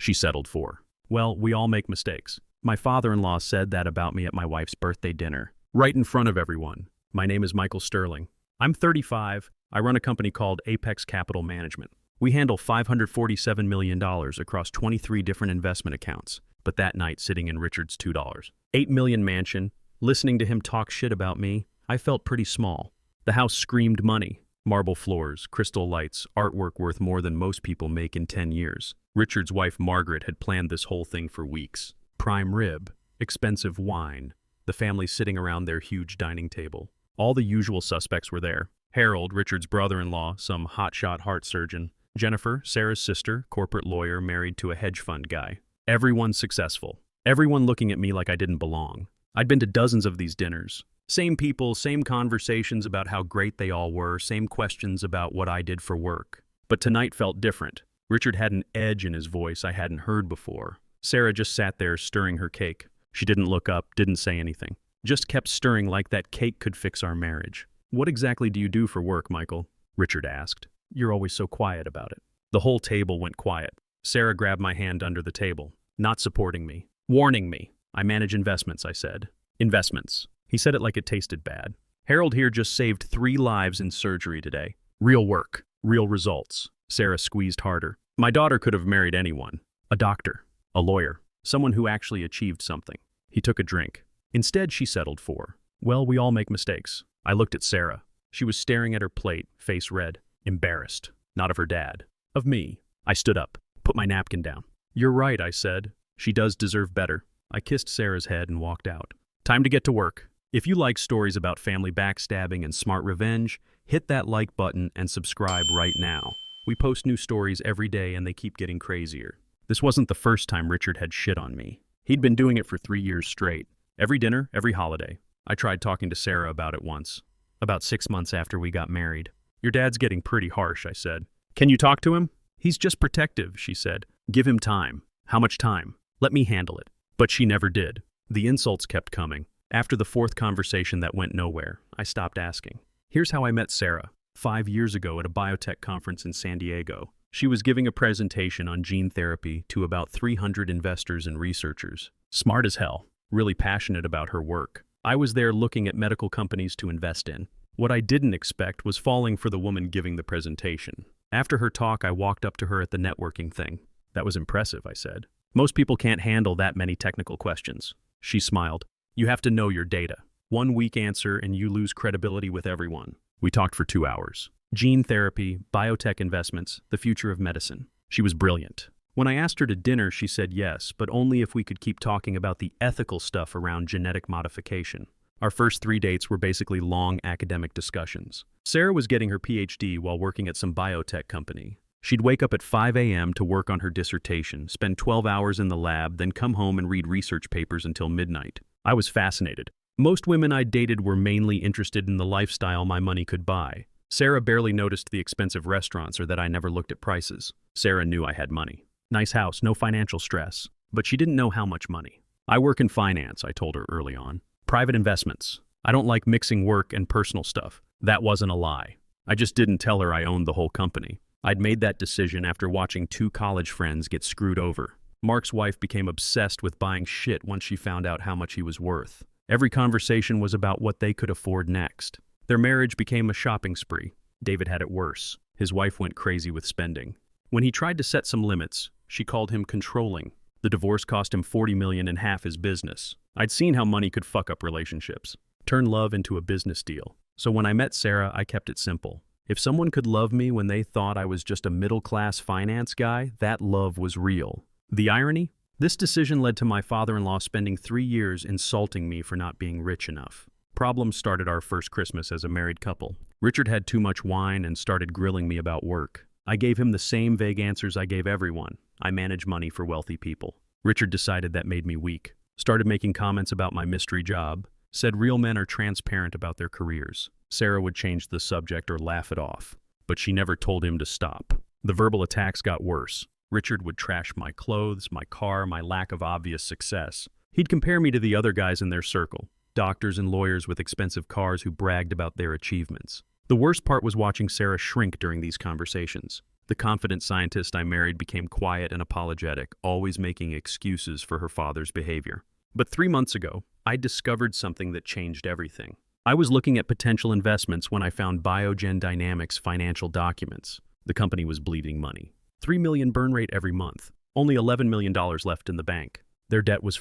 She settled for. Well, we all make mistakes. My father-in-law said that about me at my wife's birthday dinner, right in front of everyone. My name is Michael Sterling. I'm 35. I run a company called Apex Capital Management. We handle $547 million across 23 different investment accounts. But that night, sitting in Richard's $8 million mansion, listening to him talk shit about me, I felt pretty small. The house screamed money. Marble floors, crystal lights, artwork worth more than most people make in 10 years. Richard's wife, Margaret, had planned this whole thing for weeks. Prime rib, expensive wine, the family sitting around their huge dining table. All the usual suspects were there. Harold, Richard's brother-in-law, some hotshot heart surgeon. Jennifer, Sarah's sister, corporate lawyer married to a hedge fund guy. Everyone successful. Everyone looking at me like I didn't belong. I'd been to dozens of these dinners. Same people, same conversations about how great they all were, same questions about what I did for work. But tonight felt different. Richard had an edge in his voice I hadn't heard before. Sarah just sat there stirring her cake. She didn't look up, didn't say anything. Just kept stirring like that cake could fix our marriage. What exactly do you do for work, Michael? Richard asked. You're always so quiet about it. The whole table went quiet. Sarah grabbed my hand under the table, not supporting me, warning me. I manage investments, I said. Investments. He said it like it tasted bad. Harold here just saved 3 lives in surgery today. Real work, real results. Sarah squeezed harder. My daughter could have married anyone. A doctor, a lawyer, someone who actually achieved something. He took a drink. Instead, she settled for, well, we all make mistakes. I looked at Sarah. She was staring at her plate, face red, embarrassed. Not of her dad. Of me. I stood up, put my napkin down. You're right, I said. She does deserve better. I kissed Sarah's head and walked out. Time to get to work. If you like stories about family backstabbing and smart revenge, hit that like button and subscribe right now. We post new stories every day and they keep getting crazier. This wasn't the first time Richard had shit on me. He'd been doing it for 3 years straight. Every dinner, every holiday. I tried talking to Sarah about it once. About 6 months after we got married. Your dad's getting pretty harsh, I said. Can you talk to him? He's just protective, she said. Give him time. How much time? Let me handle it. But she never did. The insults kept coming. After the 4th conversation that went nowhere, I stopped asking. Here's how I met Sarah. 5 years ago at a biotech conference in San Diego. She was giving a presentation on gene therapy to about 300 investors and researchers. Smart as hell. Really passionate about her work. I was there looking at medical companies to invest in. What I didn't expect was falling for the woman giving the presentation. After her talk, I walked up to her at the networking thing. That was impressive, I said. Most people can't handle that many technical questions. She smiled. You have to know your data. One weak answer and you lose credibility with everyone. We talked for 2 hours. Gene therapy, biotech investments, the future of medicine. She was brilliant. When I asked her to dinner, she said yes, but only if we could keep talking about the ethical stuff around genetic modification. Our first 3 dates were basically long academic discussions. Sarah was getting her PhD while working at some biotech company. She'd wake up at 5 a.m. to work on her dissertation, spend 12 hours in the lab, then come home and read research papers until midnight. I was fascinated. Most women I dated were mainly interested in the lifestyle my money could buy. Sarah barely noticed the expensive restaurants or that I never looked at prices. Sarah knew I had money. Nice house, no financial stress. But she didn't know how much money. I work in finance, I told her early on. Private investments. I don't like mixing work and personal stuff. That wasn't a lie. I just didn't tell her I owned the whole company. I'd made that decision after watching 2 college friends get screwed over. Mark's wife became obsessed with buying shit once she found out how much he was worth. Every conversation was about what they could afford next. Their marriage became a shopping spree. David had it worse. His wife went crazy with spending. When he tried to set some limits, she called him controlling. The divorce cost him $40 million and half his business. I'd seen how money could fuck up relationships, turn love into a business deal. So when I met Sarah, I kept it simple. If someone could love me when they thought I was just a middle-class finance guy, that love was real. The irony? This decision led to my father-in-law spending 3 years insulting me for not being rich enough. Problems started our first Christmas as a married couple. Richard had too much wine and started grilling me about work. I gave him the same vague answers I gave everyone. I manage money for wealthy people. Richard decided that made me weak. Started making comments about my mystery job. Said real men are transparent about their careers. Sarah would change the subject or laugh it off. But she never told him to stop. The verbal attacks got worse. Richard would trash my clothes, my car, my lack of obvious success. He'd compare me to the other guys in their circle. Doctors and lawyers with expensive cars who bragged about their achievements. The worst part was watching Sarah shrink during these conversations. The confident scientist I married became quiet and apologetic, always making excuses for her father's behavior. But 3 months ago, I discovered something that changed everything. I was looking at potential investments when I found Biogen Dynamics' financial documents. The company was bleeding money. $3 million burn rate every month. Only $11 million left in the bank. Their debt was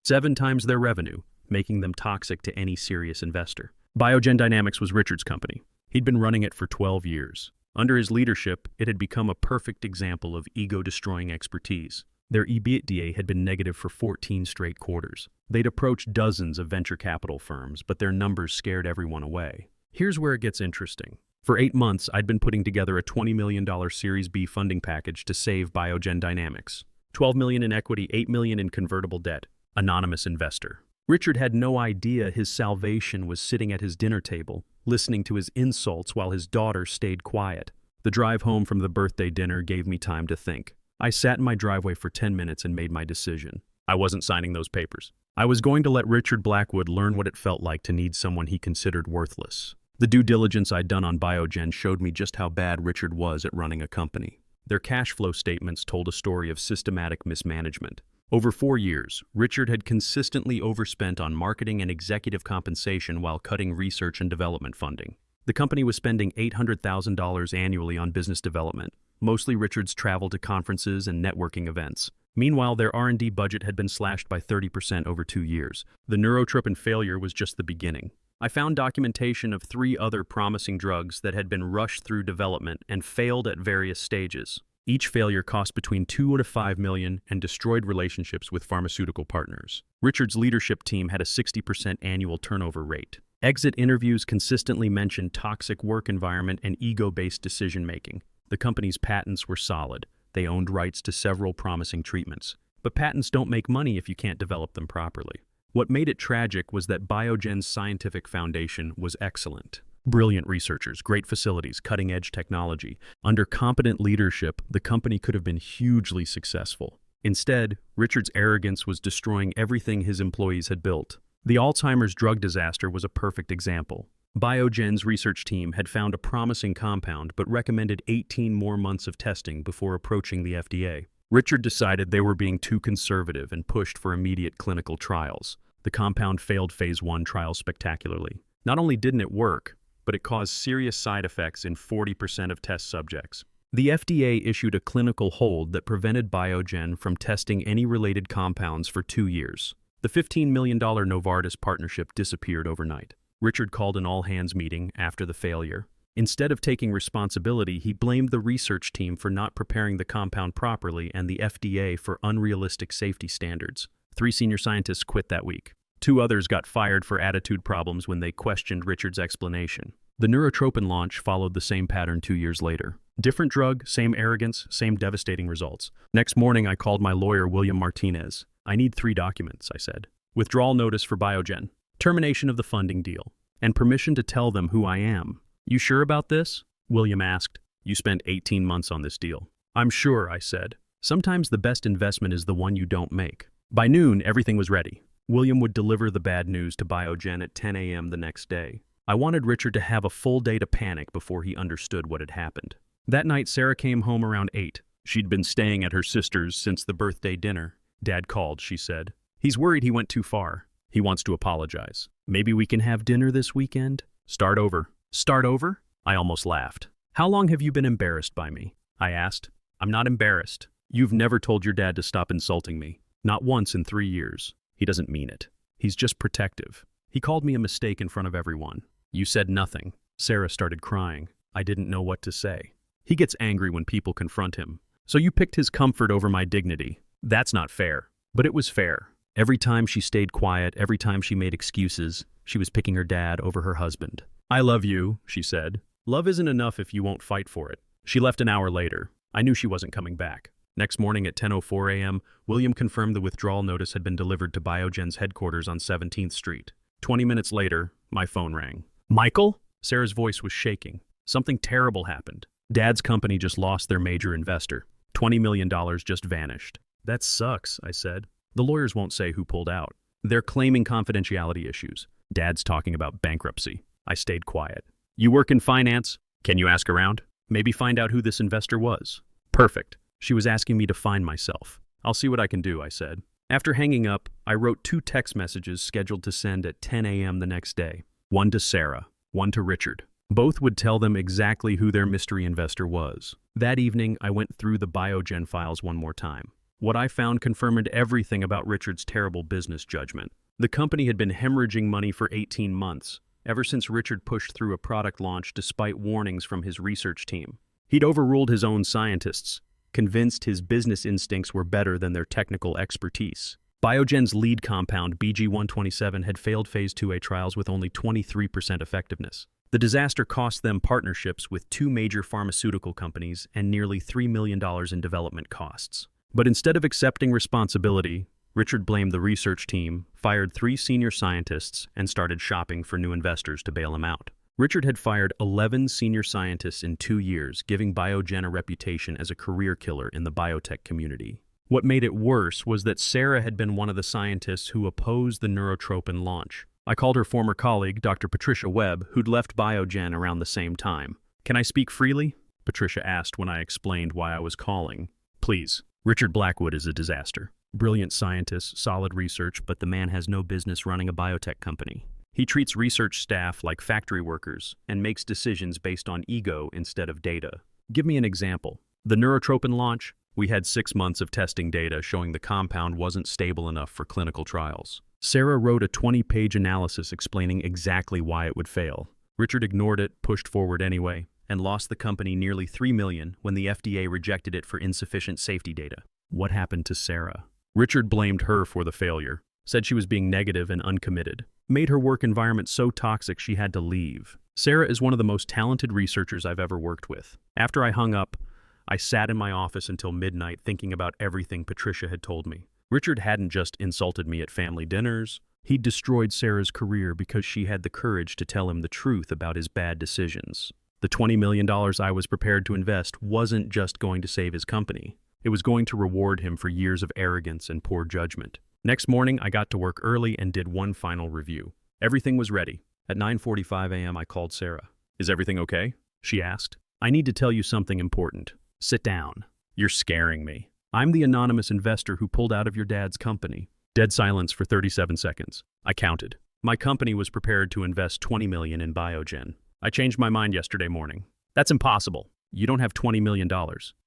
7 times their revenue, making them toxic to any serious investor. Biogen Dynamics was Richard's company. He'd been running it for 12 years. Under his leadership, it had become a perfect example of ego-destroying expertise. Their EBITDA had been negative for 14 straight quarters. They'd approached dozens of venture capital firms, but their numbers scared everyone away. Here's where it gets interesting. For 8 months, I'd been putting together a $20 million Series B funding package to save Biogen Dynamics. $12 million in equity, $8 million in convertible debt. Anonymous investor. Richard had no idea his salvation was sitting at his dinner table, listening to his insults while his daughter stayed quiet. The drive home from the birthday dinner gave me time to think. I sat in my driveway for 10 minutes and made my decision. I wasn't signing those papers. I was going to let Richard Blackwood learn what it felt like to need someone he considered worthless. The due diligence I'd done on Biogen showed me just how bad Richard was at running a company. Their cash flow statements told a story of systematic mismanagement. Over 4 years, Richard had consistently overspent on marketing and executive compensation while cutting research and development funding. The company was spending $800,000 annually on business development, mostly Richard's travel to conferences and networking events. Meanwhile, their R&D budget had been slashed by 30% over 2 years. The neurotropin failure was just the beginning. I found documentation of 3 other promising drugs that had been rushed through development and failed at various stages. Each failure cost between $2 to $5 million and destroyed relationships with pharmaceutical partners. Richard's leadership team had a 60% annual turnover rate. Exit interviews consistently mentioned toxic work environment and ego-based decision-making. The company's patents were solid. They owned rights to several promising treatments. But patents don't make money if you can't develop them properly. What made it tragic was that Biogen's scientific foundation was excellent. Brilliant researchers, great facilities, cutting-edge technology. Under competent leadership, the company could have been hugely successful. Instead, Richard's arrogance was destroying everything his employees had built. The Alzheimer's drug disaster was a perfect example. Biogen's research team had found a promising compound but recommended 18 more months of testing before approaching the FDA. Richard decided they were being too conservative and pushed for immediate clinical trials. The compound failed phase 1 trials spectacularly. Not only didn't it work, but it caused serious side effects in 40% of test subjects. The FDA issued a clinical hold that prevented Biogen from testing any related compounds for 2 years. The $15 million Novartis partnership disappeared overnight. Richard called an all-hands meeting after the failure. Instead of taking responsibility, he blamed the research team for not preparing the compound properly and the FDA for unrealistic safety standards. 3 senior scientists quit that week. 2 others got fired for attitude problems when they questioned Richard's explanation. The neurotropin launch followed the same pattern 2 years later. Different drug, same arrogance, same devastating results. Next morning, I called my lawyer, William Martinez. I need 3 documents, I said. Withdrawal notice for Biogen, termination of the funding deal, and permission to tell them who I am. You sure about this? William asked. You spent 18 months on this deal. I'm sure, I said. Sometimes the best investment is the one you don't make. By noon, everything was ready. William would deliver the bad news to Biogen at 10 a.m. the next day. I wanted Richard to have a full day to panic before he understood what had happened. That night, Sarah came home around 8. She'd been staying at her sister's since the birthday dinner. Dad called, she said. He's worried he went too far. He wants to apologize. Maybe we can have dinner this weekend? Start over. Start over? I almost laughed. How long have you been embarrassed by me? I asked. I'm not embarrassed. You've never told your dad to stop insulting me. Not once in 3 years. He doesn't mean it. He's just protective. He called me a mistake in front of everyone. You said nothing. Sarah started crying. I didn't know what to say. He gets angry when people confront him. So you picked his comfort over my dignity. That's not fair. But it was fair. Every time she stayed quiet, every time she made excuses, she was picking her dad over her husband. I love you, she said. Love isn't enough if you won't fight for it. She left an hour later. I knew she wasn't coming back. Next morning at 10:04 a.m., William confirmed the withdrawal notice had been delivered to Biogen's headquarters on 17th Street. 20 minutes later, my phone rang. Michael? Sarah's voice was shaking. Something terrible happened. Dad's company just lost their major investor. $20 million just vanished. That sucks, I said. The lawyers won't say who pulled out. They're claiming confidentiality issues. Dad's talking about bankruptcy. I stayed quiet. You work in finance? Can you ask around? Maybe find out who this investor was. Perfect. She was asking me to find myself. I'll see what I can do, I said. After hanging up, I wrote 2 text messages scheduled to send at 10 a.m. the next day. One to Sarah, one to Richard. Both would tell them exactly who their mystery investor was. That evening, I went through the Biogen files one more time. What I found confirmed everything about Richard's terrible business judgment. The company had been hemorrhaging money for 18 months, ever since Richard pushed through a product launch despite warnings from his research team. He'd overruled his own scientists, convinced his business instincts were better than their technical expertise. Biogen's lead compound, BG127, had failed Phase 2A trials with only 23% effectiveness. The disaster cost them partnerships with 2 major pharmaceutical companies and nearly $3 million in development costs. But instead of accepting responsibility, Richard blamed the research team, fired 3 senior scientists, and started shopping for new investors to bail him out. Richard had fired 11 senior scientists in 2 years, giving Biogen a reputation as a career killer in the biotech community. What made it worse was that Sarah had been one of the scientists who opposed the neurotropin launch. I called her former colleague, Dr. Patricia Webb, who'd left Biogen around the same time. "Can I speak freely?" Patricia asked when I explained why I was calling. "Please. Richard Blackwood is a disaster. Brilliant scientist, solid research, but the man has no business running a biotech company. He treats research staff like factory workers and makes decisions based on ego instead of data. Give me an example. The neurotropin launch? We had 6 months of testing data showing the compound wasn't stable enough for clinical trials. Sarah wrote a 20-page analysis explaining exactly why it would fail. Richard ignored it, pushed forward anyway, and lost the company nearly $3 million when the FDA rejected it for insufficient safety data. What happened to Sarah? Richard blamed her for the failure, said she was being negative and uncommitted, made her work environment so toxic she had to leave. Sarah is one of the most talented researchers I've ever worked with. After I hung up, I sat in my office until midnight thinking about everything Patricia had told me. Richard hadn't just insulted me at family dinners. He'd destroyed Sarah's career because she had the courage to tell him the truth about his bad decisions. The $20 million I was prepared to invest wasn't just going to save his company. It was going to reward him for years of arrogance and poor judgment. Next morning, I got to work early and did one final review. Everything was ready. At 9:45 a.m., I called Sarah. "Is everything okay?" she asked. "I need to tell you something important. Sit down. You're scaring me. I'm the anonymous investor who pulled out of your dad's company." Dead silence for 37 seconds. I counted. My company was prepared to invest $20 million in Biogen. "I changed my mind yesterday morning." "That's impossible. You don't have $20 million.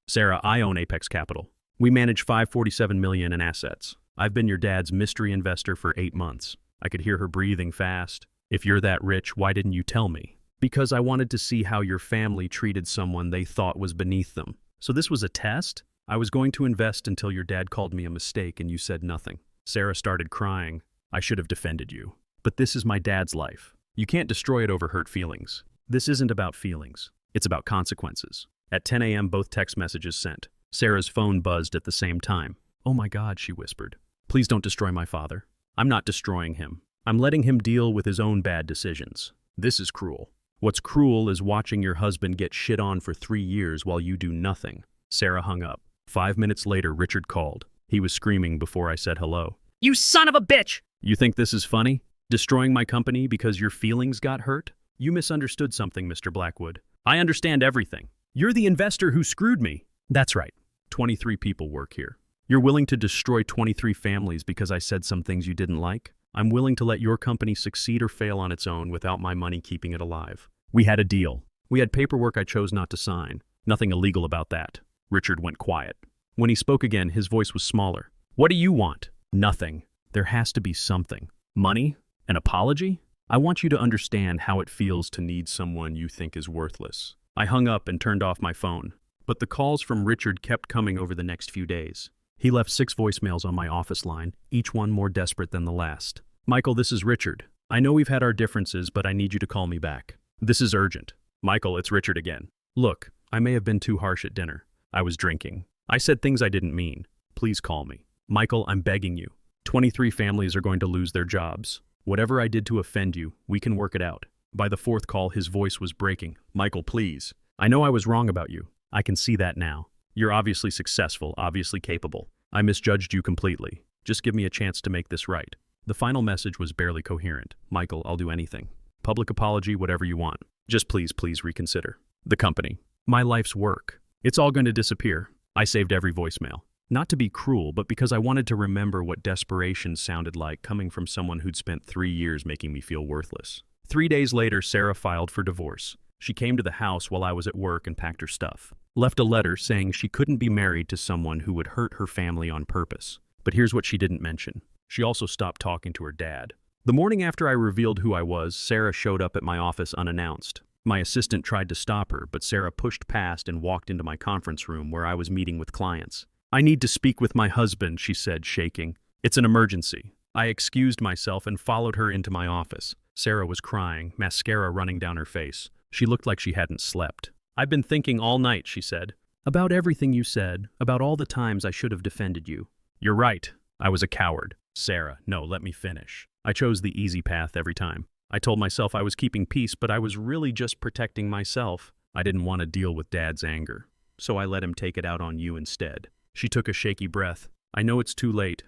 Sarah, I own Apex Capital. We manage $547 million in assets. I've been your dad's mystery investor for 8 months. I could hear her breathing fast. "If you're that rich, why didn't you tell me?" "Because I wanted to see how your family treated someone they thought was beneath them." "So this was a test?" "I was going to invest until your dad called me a mistake and you said nothing." Sarah started crying. "I should have defended you. But this is my dad's life. You can't destroy it over hurt feelings. This isn't about feelings. It's about consequences." At 10 a.m., both text messages sent. Sarah's phone buzzed at the same time. "Oh my God," she whispered. "Please don't destroy my father." "I'm not destroying him. I'm letting him deal with his own bad decisions. This is cruel. What's cruel is watching your husband get shit on for 3 years while you do nothing." Sarah hung up. 5 minutes later, Richard called. He was screaming before I said hello. "You son of a bitch!" "You think this is funny? Destroying my company because your feelings got hurt? You misunderstood something, Mr. Blackwood. I understand everything. You're the investor who screwed me." "That's right. 23 people work here. You're willing to destroy 23 families because I said some things you didn't like? I'm willing to let your company succeed or fail on its own without my money keeping it alive. We had a deal. We had paperwork I chose not to sign. Nothing illegal about that." Richard went quiet. When he spoke again, his voice was smaller. "What do you want?" "Nothing. There has to be something. Money? An apology? I want you to understand how it feels to need someone you think is worthless." I hung up and turned off my phone, but the calls from Richard kept coming over the next few days. He left 6 voicemails on my office line, each one more desperate than the last. "Michael, this is Richard. I know we've had our differences, but I need you to call me back. This is urgent." "Michael, it's Richard again. Look, I may have been too harsh at dinner. I was drinking. I said things I didn't mean. Please call me. Michael, I'm begging you. 23 families are going to lose their jobs. Whatever I did to offend you, we can work it out." By the 4th call, his voice was breaking. "Michael, please. I know I was wrong about you. I can see that now. You're obviously successful, obviously capable. I misjudged you completely. Just give me a chance to make this right." The final message was barely coherent. "Michael, I'll do anything. Public apology, whatever you want. Just please reconsider. The company." My life's work. It's all going to disappear. I saved every voicemail. Not to be cruel, but because I wanted to remember what desperation sounded like coming from someone who'd spent 3 years making me feel worthless. 3 days later, Sarah filed for divorce. She came to the house while I was at work and packed her stuff. Left a letter saying she couldn't be married to someone who would hurt her family on purpose. But here's what she didn't mention. She also stopped talking to her dad. The morning after I revealed who I was, Sarah showed up at my office unannounced. My assistant tried to stop her, but Sarah pushed past and walked into my conference room where I was meeting with clients. "I need to speak with my husband," she said, shaking. "It's an emergency." I excused myself and followed her into my office. Sarah was crying, mascara running down her face. She looked like she hadn't slept. "I've been thinking all night," she said. "About everything you said, about all the times I should have defended you." "You're right. I was a coward." "Sarah, no, let me finish. I chose the easy path every time. I told myself I was keeping peace, but I was really just protecting myself. I didn't want to deal with Dad's anger, so I let him take it out on you instead." She took a shaky breath. "I know it's too late,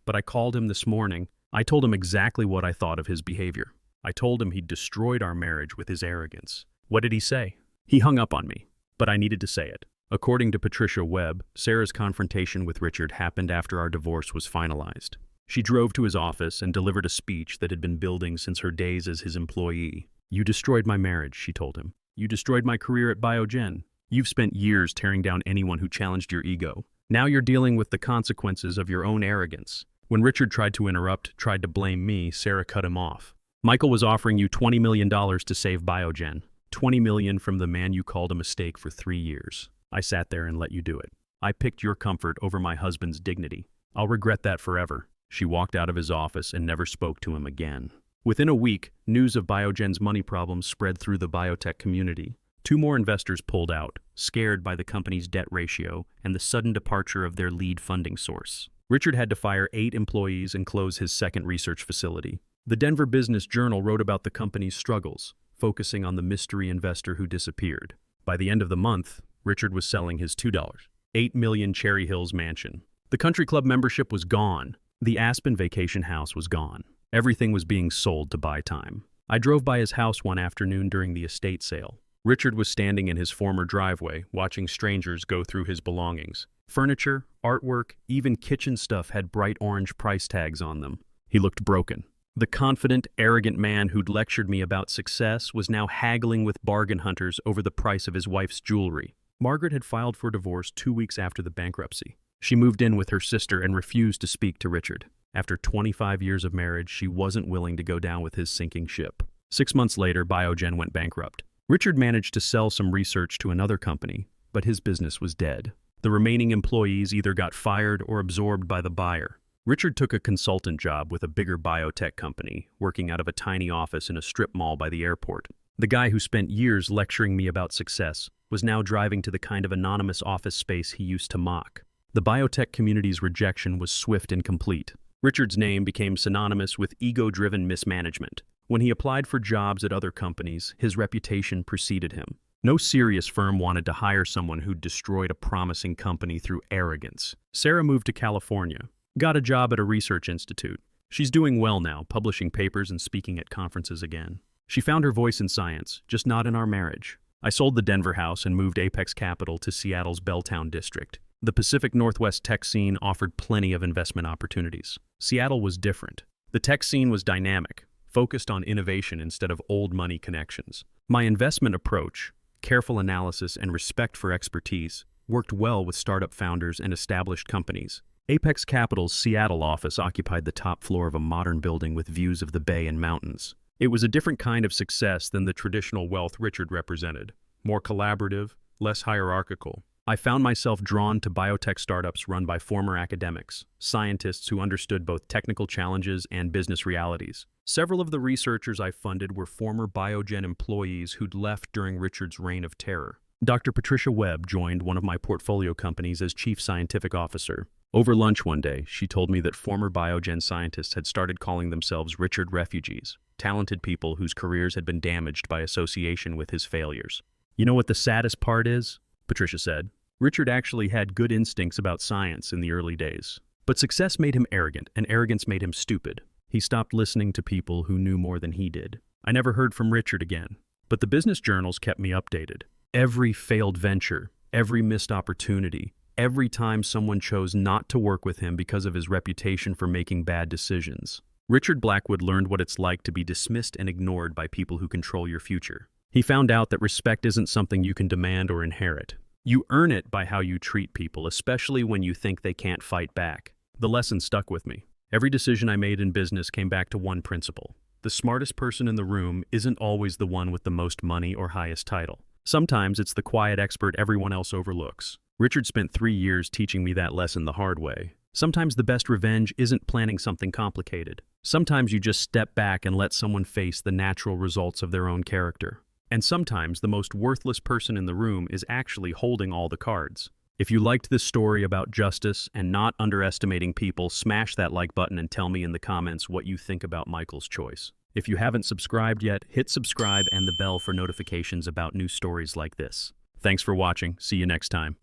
but I called him this morning. I told him exactly what I thought of his behavior. I told him he'd destroyed our marriage with his arrogance." "What did he say?" "He hung up on me, but I needed to say it." According to Patricia Webb, Sarah's confrontation with Richard happened after our divorce was finalized. She drove to his office and delivered a speech that had been building since her days as his employee. "You destroyed my marriage," she told him. "You destroyed my career at Biogen. You've spent years tearing down anyone who challenged your ego. Now you're dealing with the consequences of your own arrogance." When Richard tried to interrupt, tried to blame me, Sarah cut him off. "Michael was offering you $20 million to save Biogen. $20 million from the man you called a mistake for 3 years. I sat there and let you do it. I picked your comfort over my husband's dignity. I'll regret that forever." She walked out of his office and never spoke to him again. Within a week, news of Biogen's money problems spread through the biotech community. 2 more investors pulled out, scared by the company's debt ratio and the sudden departure of their lead funding source. Richard had to fire 8 employees and close his second research facility. The Denver Business Journal wrote about the company's struggles, focusing on the mystery investor who disappeared. By the end of the month, Richard was selling his $2.8 million Cherry Hills mansion. The country club membership was gone. The Aspen vacation house was gone. Everything was being sold to buy time. I drove by his house one afternoon during the estate sale. Richard was standing in his former driveway, watching strangers go through his belongings. Furniture, artwork, even kitchen stuff had bright orange price tags on them. He looked broken. The confident, arrogant man who'd lectured me about success was now haggling with bargain hunters over the price of his wife's jewelry. Margaret had filed for divorce 2 weeks after the bankruptcy. She moved in with her sister and refused to speak to Richard. After 25 years of marriage, she wasn't willing to go down with his sinking ship. 6 months later, Biogen went bankrupt. Richard managed to sell some research to another company, but his business was dead. The remaining employees either got fired or absorbed by the buyer. Richard took a consultant job with a bigger biotech company, working out of a tiny office in a strip mall by the airport. The guy who spent years lecturing me about success was now driving to the kind of anonymous office space he used to mock. The biotech community's rejection was swift and complete. Richard's name became synonymous with ego-driven mismanagement. When he applied for jobs at other companies, his reputation preceded him. No serious firm wanted to hire someone who'd destroyed a promising company through arrogance. Sarah moved to California, got a job at a research institute. She's doing well now, publishing papers and speaking at conferences again. She found her voice in science, just not in our marriage. I sold the Denver house and moved Apex Capital to Seattle's Belltown district. The Pacific Northwest tech scene offered plenty of investment opportunities. Seattle was different. The tech scene was dynamic, focused on innovation instead of old money connections. My investment approach, careful analysis, and respect for expertise worked well with startup founders and established companies. Apex Capital's Seattle office occupied the top floor of a modern building with views of the bay and mountains. It was a different kind of success than the traditional wealth Richard represented, more collaborative, less hierarchical. I found myself drawn to biotech startups run by former academics, scientists who understood both technical challenges and business realities. Several of the researchers I funded were former Biogen employees who'd left during Richard's reign of terror. Dr. Patricia Webb joined one of my portfolio companies as chief scientific officer. Over lunch one day, she told me that former Biogen scientists had started calling themselves Richard refugees, talented people whose careers had been damaged by association with his failures. "You know what the saddest part is?" Patricia said. "Richard actually had good instincts about science in the early days. But success made him arrogant, and arrogance made him stupid. He stopped listening to people who knew more than he did. I never heard from Richard again. But the business journals kept me updated. Every failed venture, every missed opportunity, every time someone chose not to work with him because of his reputation for making bad decisions. Richard Blackwood learned what it's like to be dismissed and ignored by people who control your future. He found out that respect isn't something you can demand or inherit. You earn it by how you treat people, especially when you think they can't fight back. The lesson stuck with me. Every decision I made in business came back to one principle. The smartest person in the room isn't always the one with the most money or highest title. Sometimes it's the quiet expert everyone else overlooks. Richard spent 3 years teaching me that lesson the hard way. Sometimes the best revenge isn't planning something complicated. Sometimes you just step back and let someone face the natural results of their own character. And sometimes the most worthless person in the room is actually holding all the cards. If you liked this story about justice and not underestimating people, smash that like button and tell me in the comments what you think about Michael's choice. If you haven't subscribed yet, hit subscribe and the bell for notifications about new stories like this. Thanks for watching. See you next time.